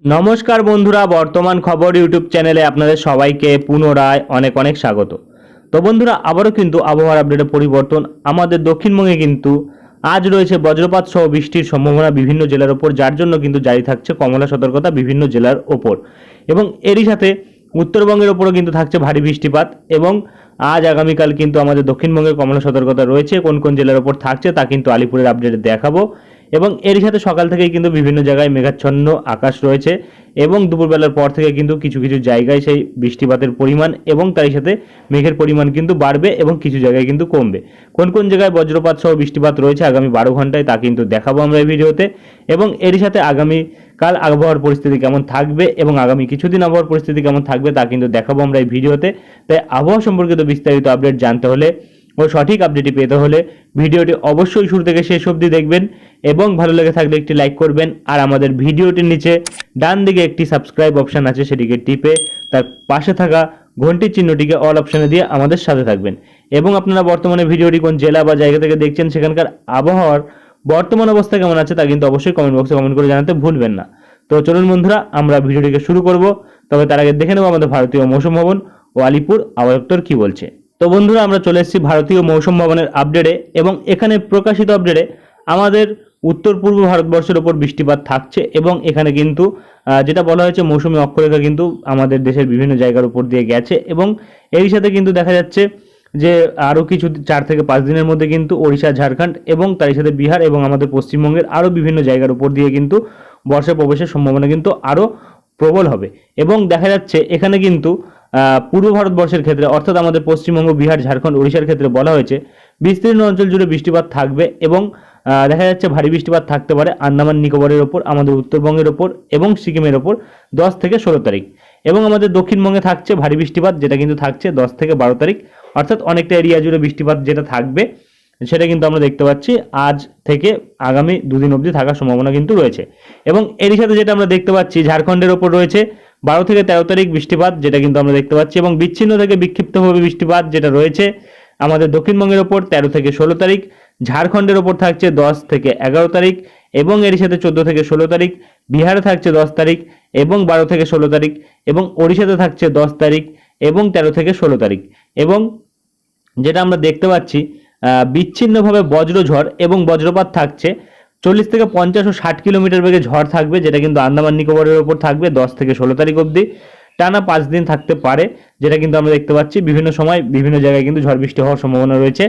নমস্কার বন্ধুরা, বর্তমান খবর ইউটিউব চ্যানেলে আপনাদের সবাইকে পুনরায় অনেক অনেক স্বাগত। তো বন্ধুরা, আবারও কিন্তু আবহাওয়ার আপডেটে পরিবর্তন। আমাদের দক্ষিণবঙ্গে কিন্তু আজ রয়েছে বজ্রপাত সহ বৃষ্টির সম্ভাবনা বিভিন্ন জেলার ওপর, যার জন্য কিন্তু জারি থাকছে কমলা সতর্কতা বিভিন্ন জেলার ওপর। এবং এরই সাথে উত্তরবঙ্গের ওপরও কিন্তু থাকছে ভারী বৃষ্টিপাত। এবং আজ আগামীকাল কিন্তু আমাদের দক্ষিণবঙ্গে কমলা সতর্কতা রয়েছে। কোন কোন জেলার ওপর থাকছে তা কিন্তু আলিপুরের আপডেটে দেখাবো। এবং এরই সাথে সকাল থেকেই কিন্তু বিভিন্ন জায়গায় মেঘাচ্ছন্ন আকাশ রয়েছে এবং দুপুরবেলার পর থেকে কিন্তু কিছু কিছু জায়গায় সেই বৃষ্টিপাতের পরিমাণ এবং তারই সাথে মেঘের পরিমাণ কিন্তু বাড়বে এবং কিছু জায়গায় কিন্তু কমবে। কোন কোন জায়গায় বজ্রপাত সহ বৃষ্টিপাত রয়েছে আগামী 12 ঘন্টায় তা কিন্তু দেখাবো আমরা এই ভিডিওতে। এবং এরই সাথে আগামীকাল আবহাওয়ার পরিস্থিতি কেমন থাকবে এবং আগামী কিছুদিন আবহাওয়ার পরিস্থিতি কেমন থাকবে তা কিন্তু দেখাবো আমরা এই ভিডিওতে। তাই আবহাওয়া সম্পর্কিত বিস্তারিত আপডেট জানতে হলে ও সঠিক আপডেটটি পেতে হলে ভিডিওটি অবশ্যই শুরু থেকে শেষ অবধি দেখবেন এবং ভালো লেগে থাকলে একটি লাইক করবেন। আর আমাদের ভিডিওটির নিচে ডান দিকে একটি সাবস্ক্রাইব অপশন আছে, সেটিকে টিপে তার পাশে থাকা ঘন্টির চিহ্নটিকে অল অপশনে দিয়ে আমাদের সাথে থাকবেন। এবং আপনারা বর্তমানে ভিডিওটি কোন জেলা বা জায়গা থেকে দেখছেন, সেখানকার আবহাওয়ার বর্তমান অবস্থা কেমন আছে তা কিন্তু অবশ্যই কমেন্ট বক্সে কমেন্ট করে জানাতে ভুলবেন না। তো চলুন বন্ধুরা, আমরা ভিডিওটিকে শুরু করব। তবে তার আগে দেখে নেব আমাদের ভারতীয় মৌসুম ভবন ও আলিপুর আবহাওয়া দপ্তর কি বলছে। তো বন্ধুরা, আমরা চলে এসেছি ভারতীয় মৌসুম ভবনের আপডেটে এবং এখানে প্রকাশিত আপডেটে আমাদের উত্তর পূর্ব ভারতবর্ষের ওপর বৃষ্টিপাত থাকছে। এবং এখানে কিন্তু যেটা বলা হয়েছে মৌসুমী অক্ষরেখা কিন্তু আমাদের দেশের বিভিন্ন জায়গার উপর দিয়ে গেছে এবং এর সাথে কিন্তু দেখা যাচ্ছে যে আরও কিছু 4 থেকে 5 দিনের মধ্যে কিন্তু ওড়িশা, ঝাড়খণ্ড এবং তার সাথে বিহার এবং আমাদের পশ্চিমবঙ্গের আরও বিভিন্ন জায়গার উপর দিয়ে কিন্তু বর্ষা প্রবেশের সম্ভাবনা কিন্তু আরও প্রবল হবে। এবং দেখা যাচ্ছে এখানে কিন্তু পূর্ব ভারতবর্ষের ক্ষেত্রে অর্থাৎ আমাদের পশ্চিমবঙ্গ, বিহার, ঝাড়খণ্ড, ওড়িশার ক্ষেত্রে বলা হয়েছে বিস্তীর্ণ অঞ্চল জুড়ে বৃষ্টিপাত থাকবে এবং দেখা যাচ্ছে ভারী বৃষ্টিপাত থাকতে পারে আন্দামান নিকোবরের ওপর, আমাদের উত্তরবঙ্গের ওপর এবং সিকিমের ওপর 10 থেকে 16 তারিখ। এবং আমাদের দক্ষিণবঙ্গে থাকছে ভারী বৃষ্টিপাত, যেটা কিন্তু থাকছে 10 থেকে 12 তারিখ। অর্থাৎ অনেকটা এরিয়া জুড়ে বৃষ্টিপাত যেটা থাকবে সেটা কিন্তু আমরা দেখতে পাচ্ছি আজ থেকে আগামী দুদিন অবধি থাকার সম্ভাবনা কিন্তু রয়েছে। এবং এরই সাথে যেটা আমরা দেখতে পাচ্ছি ঝাড়খণ্ডের ওপর রয়েছে 12 থেকে 13 তারিখ বৃষ্টিপাত, যেটা কিন্তু আমরা দেখতে পাচ্ছি। এবং বিচ্ছিন্ন থেকে বিক্ষিপ্তভাবে বৃষ্টিপাত যেটা রয়েছে আমাদের দক্ষিণবঙ্গের ওপর 13 থেকে 16 তারিখ, ঝাড়খণ্ডের ওপর থাকছে 10 থেকে 11 তারিখ এবং এর সাথে 14 থেকে 16 তারিখ, বিহারে থাকছে 10 তারিখ এবং 12 থেকে 16 তারিখ এবং ওড়িশাতে থাকছে 10 তারিখ এবং 13 থেকে 16 তারিখ। এবং যেটা আমরা দেখতে পাচ্ছি বিচ্ছিন্নভাবে বজ্রঝড় এবং বজ্রপাত থাকছে 40 থেকে 50 ও 60 কিলোমিটার বেগে ঝড় থাকবে, যেটা কিন্তু আন্দামান নিকোবরের ওপর থাকবে 10 থেকে 16 তারিখ অবধি। টানা 5 দিন থাকতে পারে, যেটা কিন্তু আমরা দেখতে পাচ্ছি বিভিন্ন সময় বিভিন্ন জায়গায় কিন্তু ঝড় বৃষ্টি হওয়ার সম্ভাবনা রয়েছে।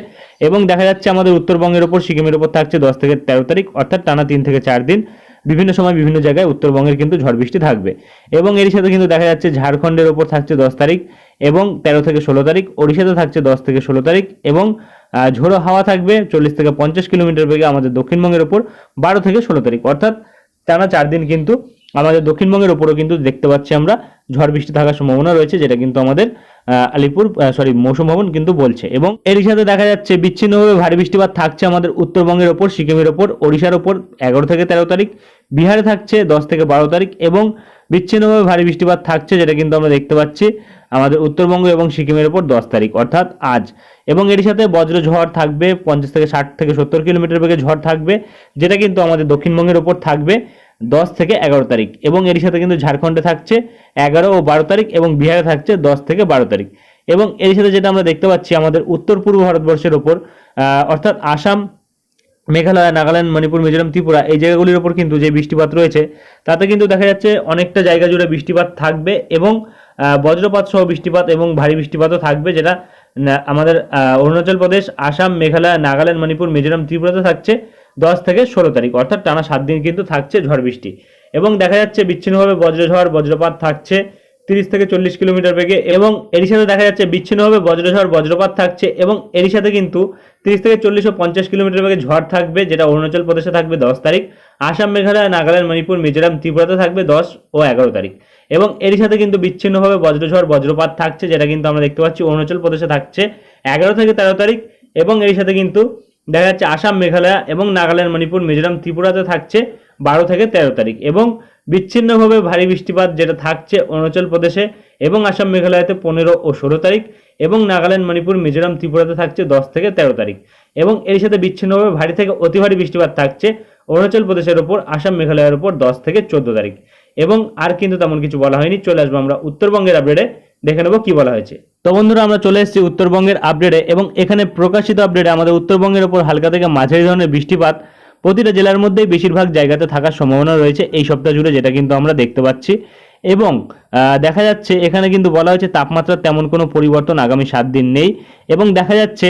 এবং দেখা যাচ্ছে আমাদের উত্তরবঙ্গের ওপর, সিকিমের ওপর থাকছে 10 থেকে 13 তারিখ, অর্থাৎ টানা 3 থেকে 4 দিন বিভিন্ন সময় বিভিন্ন জায়গায় উত্তরবঙ্গের কিন্তু ঝড় বৃষ্টি থাকবে। এবং এর সাথে কিন্তু দেখা যাচ্ছে ঝাড়খণ্ডের ওপর থাকছে 10 তারিখ এবং 13 থেকে 16 তারিখ, ওড়িশাতে থাকছে 10 থেকে 16 তারিখ এবং ঝোড়ো হাওয়া থাকবে 40 থেকে 50 কিলোমিটার বেগে আমাদের দক্ষিণবঙ্গের ওপর 12 থেকে 16 তারিখ। অর্থাৎ টানা 4 দিন কিন্তু আমাদের দক্ষিণবঙ্গের ওপরও কিন্তু দেখতে পাচ্ছি আমরা ঝড় বৃষ্টি থাকার সম্ভাবনা রয়েছে, যেটা কিন্তু আমাদের মৌসুম ভবন কিন্তু বলছে। এবং এর সাথে দেখা যাচ্ছে বিচ্ছিন্নভাবে ভারী বৃষ্টিপাত থাকছে আমাদের উত্তরবঙ্গের ওপর, সিকিমের ওপর, ওড়িশার ওপর 11 থেকে 13 তারিখ, বিহারে থাকছে 10 থেকে 12 তারিখ এবং বিচ্ছিন্নভাবে ভারী বৃষ্টিপাত থাকছে, যেটা কিন্তু আমরা দেখতে পাচ্ছি আমাদের উত্তরবঙ্গ এবং সিকিমের ওপর 10 তারিখ অর্থাৎ আজ। এবং এর সাথে বজ্র ঝড় থাকবে 50 থেকে 60 থেকে 70 কিলোমিটার বেগে ঝড় থাকবে, যেটা কিন্তু আমাদের দক্ষিণবঙ্গের ওপর থাকবে 10 থেকে 11 তারিখ। এবং এর সাথে কিন্তু ঝাড়খণ্ডে থাকছে 11 ও 12 তারিখ এবং বিহারে থাকছে 10 থেকে 12 তারিখ। এবং এর সাথে যেটা আমরা দেখতে পাচ্ছি আমাদের উত্তর পূর্ব ভারতবর্ষের ওপর অর্থাৎ আসাম, মেঘালয়, নাগাল্যান্ড, মণিপুর, মিজোরাম, ত্রিপুরা এই জায়গাগুলির ওপর কিন্তু যে বৃষ্টিপাত রয়েছে তাতে কিন্তু দেখা যাচ্ছে অনেকটা জায়গা জুড়ে বৃষ্টিপাত থাকবে এবং বজ্রপাত সহ বৃষ্টিপাত এবং ভারী বৃষ্টিপাতও থাকবে, যেটা আমাদের অরুণাচল প্রদেশ, আসাম, মেঘালয়, নাগাল্যান্ড, মণিপুর, মিজোরাম, ত্রিপুরাতে থাকছে 10 থেকে 16 তারিখ। অর্থাৎ টানা 7 দিন কিন্তু থাকছে ঝড় বৃষ্টি। এবং দেখা যাচ্ছে বিচ্ছিন্নভাবে বজ্রঝড়, বজ্রপাত থাকছে 30 থেকে 40 কিলোমিটার বেগে এবং এর সাথে দেখা যাচ্ছে বিচ্ছিন্নভাবে বজ্রঝড়, বজ্রপাত থাকছে এবং এর সাথে কিন্তু 30 থেকে 40 ও 50 কিলোমিটার বেগে ঝড় থাকবে, যেটা অরুণাচল প্রদেশে থাকবে 10 তারিখ, আসাম, মেঘালয়, নাগাল্যান্ড, মণিপুর, মিজোরাম, ত্রিপুরাতে থাকবে 10 ও 11 তারিখ। এবং এর সাথে কিন্তু বিচ্ছিন্নভাবে বজ্রঝড়, বজ্রপাত থাকছে, যেটা কিন্তু আমরা দেখতে পাচ্ছি অরুণাচল প্রদেশে থাকছে 11 থেকে 13 তারিখ এবং এর সাথে কিন্তু দেখা যাচ্ছে আসাম, মেঘালয় এবং নাগাল্যান্ড, মণিপুর, মিজোরাম, ত্রিপুরাতে থাকছে 12 থেকে 13 তারিখ। এবং বিচ্ছিন্নভাবে ভারী বৃষ্টিপাত যেটা থাকছে অরুণাচল প্রদেশে এবং আসাম, মেঘালয়তে 15 ও 16 তারিখ এবং নাগাল্যান্ড, মণিপুর, মিজোরাম, ত্রিপুরাতে থাকছে 10 থেকে 13 তারিখ। এবং এর সাথে বিচ্ছিন্নভাবে ভারী থেকে অতি ভারী বৃষ্টিপাত থাকছে অরুণাচল প্রদেশের ওপর, আসাম, মেঘালয়ের ওপর 10 থেকে 14 তারিখ। এবং আর কিন্তু তেমন কিছু বলা হয়নি। চলে আসবো আমরা উত্তরবঙ্গের আপডেটে, দেখে নেবো কি বলা হয়েছে। তো বন্ধুরা আমরা চলে এসেছি উত্তরবঙ্গের আপডেটে এবং এখানে প্রকাশিত আপডেটে আমাদের উত্তরবঙ্গের ওপর হালকা থেকে মাঝারি ধরনের বৃষ্টিপাত প্রতিটা জেলার মধ্যেই বেশিরভাগ জায়গাতে থাকার সম্ভাবনা রয়েছে এই সপ্তাহ জুড়ে, যেটা কিন্তু আমরা দেখতে পাচ্ছি। এবং দেখা যাচ্ছে এখানে কিন্তু বলা হয়েছে তাপমাত্রার তেমন কোনো পরিবর্তন আগামী 7 দিন নেই। এবং দেখা যাচ্ছে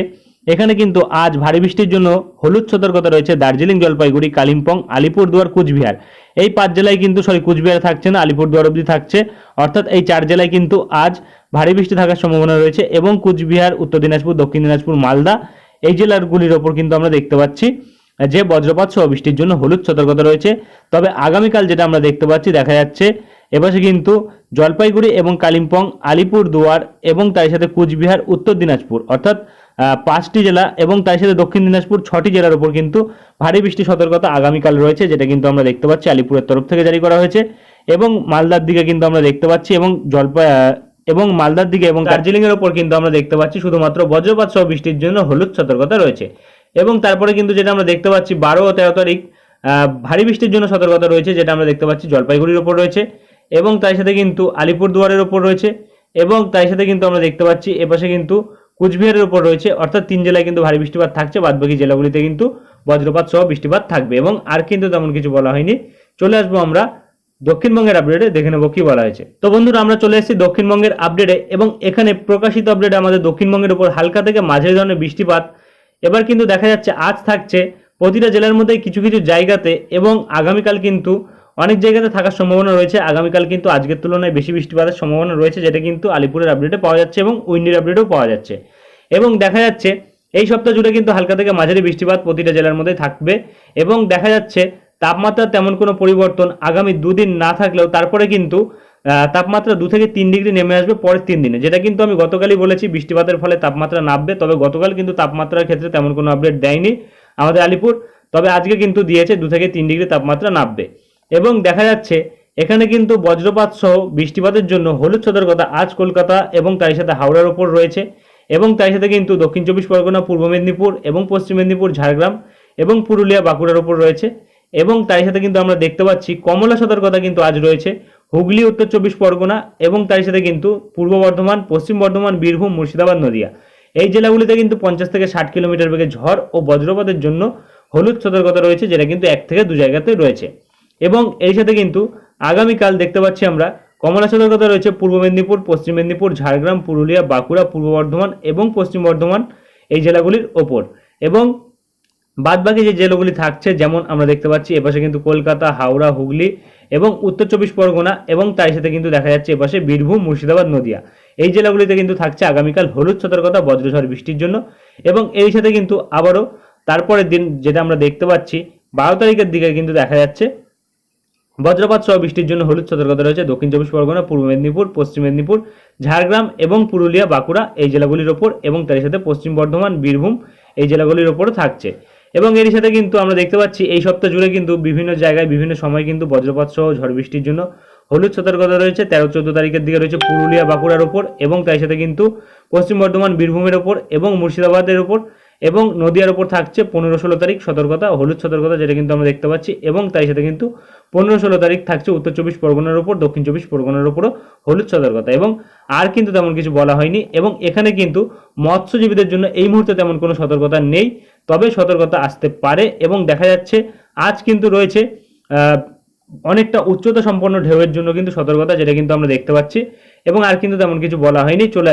এখানে কিন্তু আজ ভারী বৃষ্টির জন্য হলুদ সতর্কতা রয়েছে দার্জিলিং, জলপাইগুড়ি, কালিম্পং, আলিপুরদুয়ার, কুচবিহার। এই 5 জেলায় কিন্তু কুচবিহার থাকছে না, আলিপুরদুয়ার অবধি থাকছে। অর্থাৎ এই 4 জেলায় কিন্তু আজ ভারী বৃষ্টি থাকার সম্ভাবনা রয়েছে। এবং কুচবিহার, উত্তর দিনাজপুর, দক্ষিণ দিনাজপুর, মালদা এই জেলাগুলির ওপর কিন্তু আমরা দেখতে পাচ্ছি যে বজ্রপাত সহ বৃষ্টির জন্য হলুদ সতর্কতা রয়েছে। তবে আগামীকাল যেটা আমরা দেখতে পাচ্ছি, দেখা যাচ্ছে এপাশে কিন্তু জলপাইগুড়ি এবং কালিম্পং, আলিপুরদুয়ার এবং তার সাথে কুচবিহার, উত্তর দিনাজপুর অর্থাৎ 5টি জেলা এবং তার সাথে দক্ষিণ দিনাজপুর 6টি জেলার উপর কিন্তু ভারী বৃষ্টি সতর্কতা আগামীকাল রয়েছে, যেটা কিন্তু আমরা দেখতে পাচ্ছি আলিপুরের তরফ থেকে জারি করা হয়েছে। এবং মালদার দিকে কিন্তু আমরা দেখতে পাচ্ছি এবং মালদার দিকে এবং দার্জিলিং এর উপর কিন্তু আমরা দেখতে পাচ্ছি শুধুমাত্র বজ্রপাত সহ বৃষ্টির জন্য হলুদ সতর্কতা রয়েছে। এবং তারপরে কিন্তু যেটা আমরা দেখতে পাচ্ছি 12 ও 13 তারিখ ভারী বৃষ্টির জন্য সতর্কতা রয়েছে, যেটা আমরা দেখতে পাচ্ছি জলপাইগুড়ির ওপর রয়েছে এবং তার সাথে কিন্তু আলিপুরদুয়ারের ওপর রয়েছে এবং তার সাথে কিন্তু আমরা দেখতে পাচ্ছি এপাশে কিন্তু কুচবিহারের উপর রয়েছে। অর্থাৎ 3 জেলায় কিন্তু ভারী বৃষ্টিপাত থাকছে, বাদবাকি জেলাগুলিতে কিন্তু বজ্রপাত সহ বৃষ্টিপাত থাকবে এবং আর কিন্তু তেমন কিছু বলা হয়নি। চলে আসবো আমরা দক্ষিণবঙ্গের আপডেটে, দেখে নেবো কি বলা হয়েছে। তো বন্ধুরা আমরা চলে এসেছি দক্ষিণবঙ্গের আপডেটে এবং এখানে প্রকাশিত আপডেটে আমাদের দক্ষিণবঙ্গের উপর হালকা থেকে মাঝারি ধরনের বৃষ্টিপাত এবার কিন্তু দেখা যাচ্ছে আজ থাকছে প্রতিটা জেলার মধ্যে কিছু কিছু জায়গাতে এবং আগামীকাল কিন্তু অনেক জায়গাতে থাকার সম্ভাবনা রয়েছে। আগামীকাল কিন্তু আজকের তুলনায় বেশি বৃষ্টিপাতের সম্ভাবনা রয়েছে, যেটা কিন্তু আলিপুরের আপডেটে পাওয়া যাচ্ছে এবং উইন্ডির আপডেটেও পাওয়া যাচ্ছে। এবং দেখা যাচ্ছে এই সপ্তাহ জুড়ে কিন্তু হালকা থেকে মাঝারি বৃষ্টিপাত প্রতিটা জেলার মধ্যে থাকবে এবং দেখা যাচ্ছে তাপমাত্রার তেমন কোনো পরিবর্তন আগামী 2 দিন না থাকলেও তারপরে কিন্তু তাপমাত্রা 2 থেকে 3 ডিগ্রি নেমে আসবে পরের 3 দিনে, যেটা কিন্তু আমি গতকালই বলেছি বৃষ্টিপাতের ফলে তাপমাত্রা নামবে। তবে গতকাল কিন্তু তাপমাত্রার ক্ষেত্রে তেমন কোনো আপডেট দেয়নি আমাদের আলিপুর, তবে আজকে কিন্তু দিয়েছে 2 থেকে 3 ডিগ্রি তাপমাত্রা নামবে। এবং দেখা যাচ্ছে এখানে কিন্তু বজ্রপাত সহ বৃষ্টিপাতের জন্য হলুদ সতর্কতা আজ কলকাতা এবং তার সাথে হাওড়ার ওপর রয়েছে এবং তার সাথে কিন্তু দক্ষিণ 24 পরগনা, পূর্ব মেদিনীপুর এবং পশ্চিম মেদিনীপুর, ঝাড়গ্রাম এবং পুরুলিয়া, বাঁকুড়ার ওপর রয়েছে। এবং তার সাথে কিন্তু আমরা দেখতে পাচ্ছি কমলা সতর্কতা কিন্তু আজ রয়েছে হুগলি, উত্তর 24 পরগনা এবং তার সাথে কিন্তু পূর্ব বর্ধমান, পশ্চিম বর্ধমান, বীরভূম, মুর্শিদাবাদ, নদিয়া এই জেলাগুলিতে কিন্তু 50 থেকে 60 কিলোমিটার বেগে ঝড় ও বজ্রপাতের জন্য হলুদ সতর্কতা রয়েছে, যেটা কিন্তু 1 থেকে 2 জায়গাতে রয়েছে। এবং এর সাথে কিন্তু আগামীকাল দেখতে পাচ্ছি আমরা কমলা সতর্কতা রয়েছে পূর্ব মেদিনীপুর, পশ্চিম মেদিনীপুর, ঝাড়গ্রাম, পুরুলিয়া, বাঁকুড়া, পূর্ব বর্ধমান এবং পশ্চিম বর্ধমান এই জেলাগুলির ওপর। এবং বাদবাকি যে জেলাগুলি থাকছে যেমন আমরা দেখতে পাচ্ছি এপাশে কিন্তু কলকাতা, হাওড়া, হুগলি এবং উত্তর 24 পরগনা এবং তার সাথে কিন্তু দেখা যাচ্ছে এপাশে বীরভূম, মুর্শিদাবাদ, নদিয়া এই জেলাগুলিতে কিন্তু থাকছে আগামীকাল হলুদ সতর্কতা বজ্রঝড় বৃষ্টির জন্য। এবং এর সাথে কিন্তু আবারও তারপরের দিন যেটা আমরা দেখতে পাচ্ছি 12 তারিখের দিকে কিন্তু দেখা যাচ্ছে বজ্রপাত সহ বৃষ্টির জন্য হলুদ সতর্কতা রয়েছে দক্ষিণ 24 পরগনা, পূর্ব মেদিনীপুর, পশ্চিম মেদিনীপুর, ঝাড়গ্রাম এবং পুরুলিয়া, বাঁকুড়া এই জেলাগুলির ওপর এবং তার সাথে পশ্চিম বর্ধমান, বীরভূম এই জেলাগুলির ওপরও থাকছে। এবং এর সাথে কিন্তু আমরা দেখতে পাচ্ছি এই সপ্তাহ জুড়ে কিন্তু বিভিন্ন জায়গায় বিভিন্ন সময় কিন্তু বজ্রপাত সহ ঝড় বৃষ্টির জন্য হলুদ সতর্কতা রয়েছে 13-14 তারিখের দিকে রয়েছে পুরুলিয়া, বাঁকুড়ার ওপর এবং তার সাথে কিন্তু পশ্চিম বর্ধমান, বীরভূমের ওপর এবং মুর্শিদাবাদের ওপর এবং নদিয়ার ওপর থাকছে 15-16 তারিখ সতর্কতা, হলুদ সতর্কতা, যেটা কিন্তু আমরা দেখতে পাচ্ছি। এবং তার সাথে কিন্তু 15-16 তারিখ থাকছে উত্তর 24 পরগনার ওপর, দক্ষিণ 24 পরগনার ওপরও হলুদ সতর্কতা। এবং আর কিন্তু তেমন কিছু বলা হয়নি। এবং এখানে কিন্তু মৎস্যজীবীদের জন্য এই মুহূর্তে তেমন কোনো সতর্কতা নেই, তবে সতর্কতা আসতে পারে। এবং দেখা যাচ্ছে আজ কিন্তু রয়েছে অনেকটা উচ্চতা সম্পন্ন ঢেউয়ের জন্য কিন্তু সতর্কতা, যেটা কিন্তু আমরা দেখতে পাচ্ছি। এবং আর কিন্তু তেমন কিছু বলা হয়নি। চলে